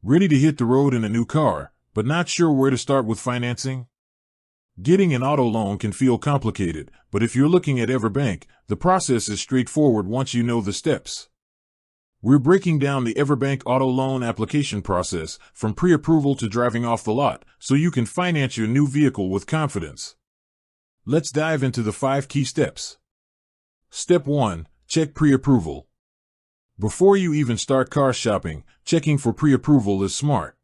Ready to hit the road in a new car, but not sure where to start with financing? Getting an auto loan can feel complicated, but if you're looking at EverBank, the process is straightforward once you know the steps. We're breaking down the EverBank auto loan application process from pre-approval to driving off the lot so you can finance your new vehicle with confidence. Let's dive into the 5 key steps. Step 1. Check pre-approval. Before you even start car shopping, checking for pre-approval is smart.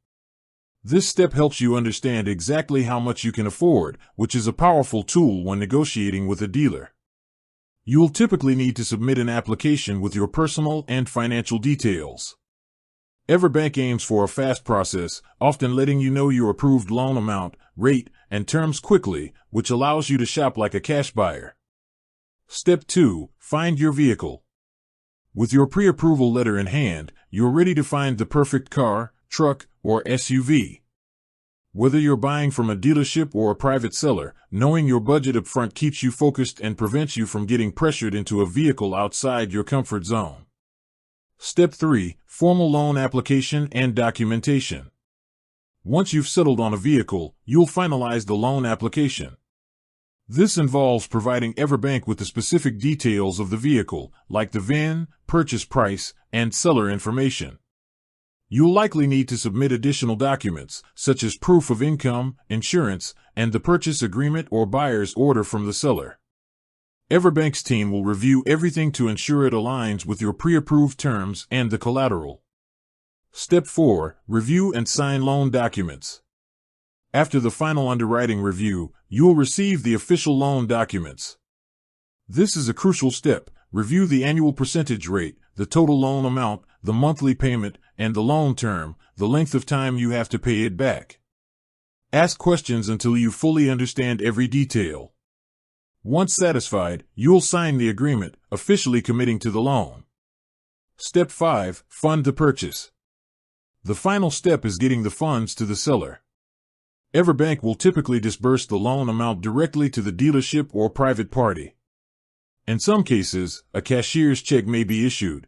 This step helps you understand exactly how much you can afford, which is a powerful tool when negotiating with a dealer. You'll typically need to submit an application with your personal and financial details. EverBank aims for a fast process, often letting you know your approved loan amount, rate, and terms quickly, which allows you to shop like a cash buyer. Step 2. Find your vehicle. With your pre-approval letter in hand, you're ready to find the perfect car, truck, or SUV. Whether you're buying from a dealership or a private seller, knowing your budget up front keeps you focused and prevents you from getting pressured into a vehicle outside your comfort zone. Step 3. Formal loan application and documentation. Once you've settled on a vehicle, you'll finalize the loan application. This involves providing EverBank with the specific details of the vehicle, like the VIN, purchase price, and seller information. You'll likely need to submit additional documents, such as proof of income, insurance, and the purchase agreement or buyer's order from the seller. EverBank's team will review everything to ensure it aligns with your pre-approved terms and the collateral. Step 4. Review and sign loan documents. After the final underwriting review, you'll receive the official loan documents. This is a crucial step. Review the annual percentage rate, the total loan amount, the monthly payment, and the loan term, the length of time you have to pay it back. Ask questions until you fully understand every detail. Once satisfied, you'll sign the agreement, officially committing to the loan. Step 5. Fund the purchase. The final step is getting the funds to the seller. EverBank will typically disburse the loan amount directly to the dealership or private party. In some cases, a cashier's check may be issued.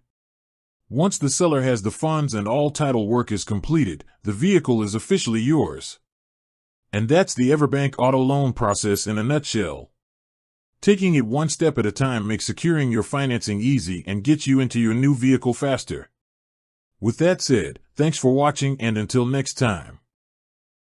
Once the seller has the funds and all title work is completed, the vehicle is officially yours. And that's the EverBank auto loan process in a nutshell. Taking it one step at a time makes securing your financing easy and gets you into your new vehicle faster. With that said, thanks for watching and until next time.